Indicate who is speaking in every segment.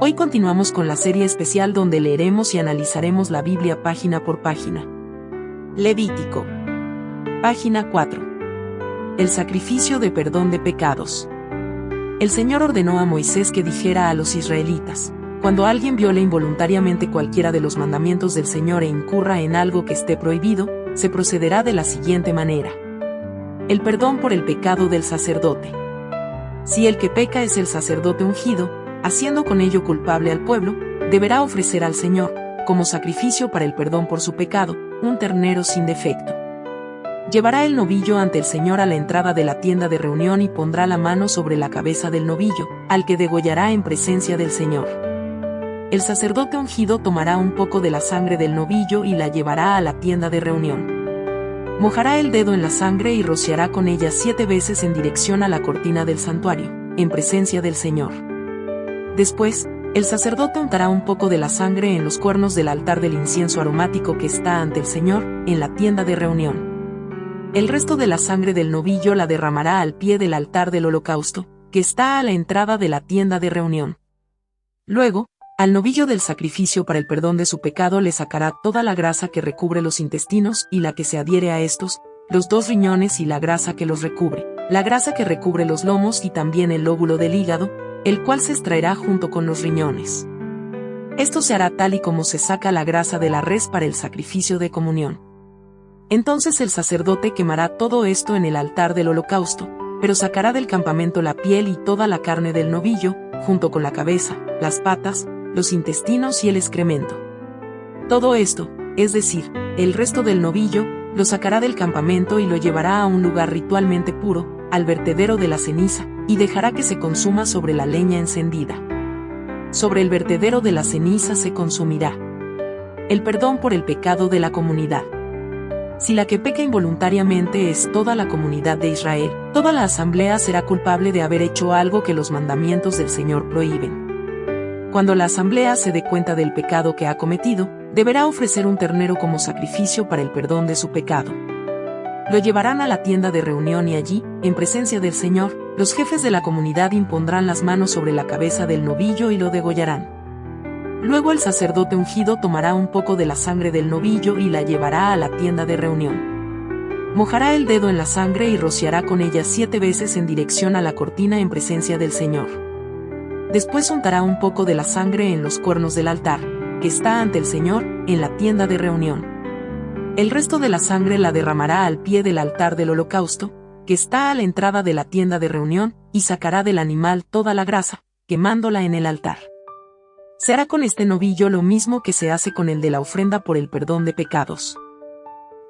Speaker 1: Hoy continuamos con la serie especial donde leeremos y analizaremos la Biblia página por página. Levítico. Página 4. El sacrificio de perdón de pecados. El Señor ordenó a Moisés que dijera a los israelitas: cuando alguien viole involuntariamente cualquiera de los mandamientos del Señor e incurra en algo que esté prohibido, se procederá de la siguiente manera. El perdón por el pecado del sacerdote. Si el que peca es el sacerdote ungido, haciendo con ello culpable al pueblo, deberá ofrecer al Señor, como sacrificio para el perdón por su pecado, un ternero sin defecto. Llevará el novillo ante el Señor a la entrada de la tienda de reunión y pondrá la mano sobre la cabeza del novillo, al que degollará en presencia del Señor. El sacerdote ungido tomará un poco de la sangre del novillo y la llevará a la tienda de reunión. Mojará el dedo en la sangre y rociará con ella 7 veces en dirección a la cortina del santuario, en presencia del Señor. Después, el sacerdote untará un poco de la sangre en los cuernos del altar del incienso aromático que está ante el Señor, en la tienda de reunión. El resto de la sangre del novillo la derramará al pie del altar del holocausto, que está a la entrada de la tienda de reunión. Luego, al novillo del sacrificio para el perdón de su pecado le sacará toda la grasa que recubre los intestinos y la que se adhiere a estos, los 2 riñones y la grasa que los recubre, la grasa que recubre los lomos y también el lóbulo del hígado, el cual se extraerá junto con los riñones. Esto se hará tal y como se saca la grasa de la res para el sacrificio de comunión. Entonces el sacerdote quemará todo esto en el altar del holocausto, pero sacará del campamento la piel y toda la carne del novillo, junto con la cabeza, las patas, los intestinos y el excremento. Todo esto, es decir, el resto del novillo, lo sacará del campamento y lo llevará a un lugar ritualmente puro, al vertedero de la ceniza, y dejará que se consuma sobre la leña encendida. Sobre el vertedero de la ceniza se consumirá el perdón por el pecado de la comunidad. Si la que peca involuntariamente es toda la comunidad de Israel, toda la asamblea será culpable de haber hecho algo que los mandamientos del Señor prohíben. Cuando la asamblea se dé cuenta del pecado que ha cometido, deberá ofrecer un ternero como sacrificio para el perdón de su pecado. Lo llevarán a la tienda de reunión y allí, en presencia del Señor, los jefes de la comunidad impondrán las manos sobre la cabeza del novillo y lo degollarán. Luego el sacerdote ungido tomará un poco de la sangre del novillo y la llevará a la tienda de reunión. Mojará el dedo en la sangre y rociará con ella 7 veces en dirección a la cortina en presencia del Señor. Después untará un poco de la sangre en los cuernos del altar, que está ante el Señor, en la tienda de reunión. El resto de la sangre la derramará al pie del altar del holocausto, que está a la entrada de la tienda de reunión, y sacará del animal toda la grasa, quemándola en el altar. Se hará con este novillo lo mismo que se hace con el de la ofrenda por el perdón de pecados.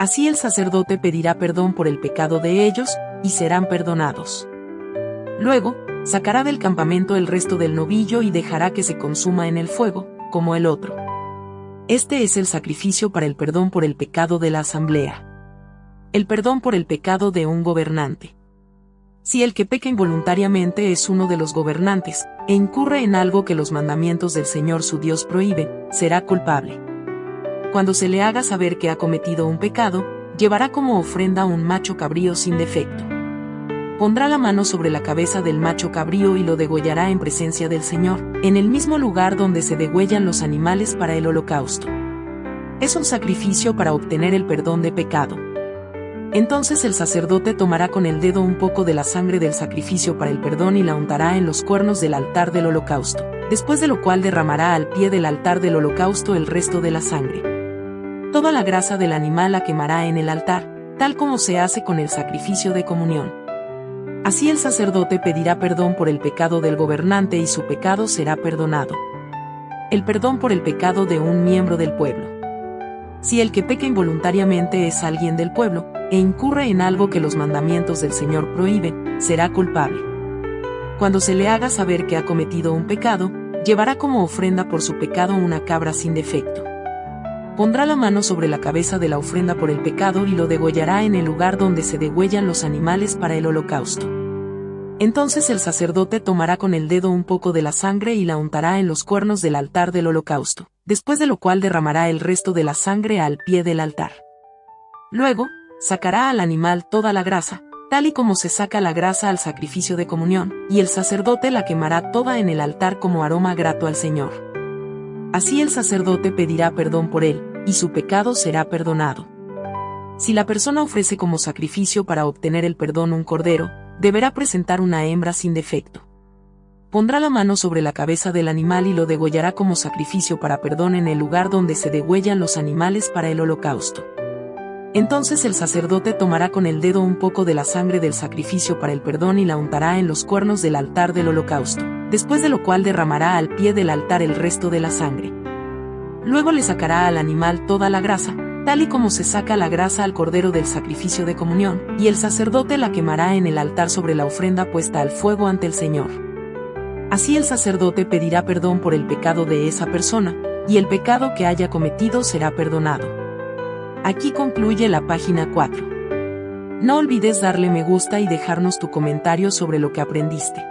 Speaker 1: Así el sacerdote pedirá perdón por el pecado de ellos, y serán perdonados. Luego, sacará del campamento el resto del novillo y dejará que se consuma en el fuego, como el otro. Este es el sacrificio para el perdón por el pecado de la asamblea. El perdón por el pecado de un gobernante. Si el que peca involuntariamente es uno de los gobernantes, e incurre en algo que los mandamientos del Señor su Dios prohíben, será culpable. Cuando se le haga saber que ha cometido un pecado, llevará como ofrenda un macho cabrío sin defecto. Pondrá la mano sobre la cabeza del macho cabrío y lo degollará en presencia del Señor, en el mismo lugar donde se degüellan los animales para el holocausto. Es un sacrificio para obtener el perdón de pecado. Entonces el sacerdote tomará con el dedo un poco de la sangre del sacrificio para el perdón y la untará en los cuernos del altar del holocausto, después de lo cual derramará al pie del altar del holocausto el resto de la sangre. Toda la grasa del animal la quemará en el altar, tal como se hace con el sacrificio de comunión. Así el sacerdote pedirá perdón por el pecado del gobernante y su pecado será perdonado. El perdón por el pecado de un miembro del pueblo. Si el que peca involuntariamente es alguien del pueblo, e incurre en algo que los mandamientos del Señor prohíben, será culpable. Cuando se le haga saber que ha cometido un pecado, llevará como ofrenda por su pecado una cabra sin defecto. Pondrá la mano sobre la cabeza de la ofrenda por el pecado y lo degollará en el lugar donde se degüellan los animales para el holocausto. Entonces el sacerdote tomará con el dedo un poco de la sangre y la untará en los cuernos del altar del holocausto, después de lo cual derramará el resto de la sangre al pie del altar. Luego, sacará al animal toda la grasa, tal y como se saca la grasa al sacrificio de comunión, y el sacerdote la quemará toda en el altar como aroma grato al Señor. Así el sacerdote pedirá perdón por él, y su pecado será perdonado. Si la persona ofrece como sacrificio para obtener el perdón un cordero, deberá presentar una hembra sin defecto. Pondrá la mano sobre la cabeza del animal y lo degollará como sacrificio para perdón en el lugar donde se degüellan los animales para el holocausto. Entonces el sacerdote tomará con el dedo un poco de la sangre del sacrificio para el perdón y la untará en los cuernos del altar del holocausto, después de lo cual derramará al pie del altar el resto de la sangre. Luego le sacará al animal toda la grasa, tal y como se saca la grasa al cordero del sacrificio de comunión, y el sacerdote la quemará en el altar sobre la ofrenda puesta al fuego ante el Señor. Así el sacerdote pedirá perdón por el pecado de esa persona, y el pecado que haya cometido será perdonado. Aquí concluye la página 4. No olvides darle me gusta y dejarnos tu comentario sobre lo que aprendiste.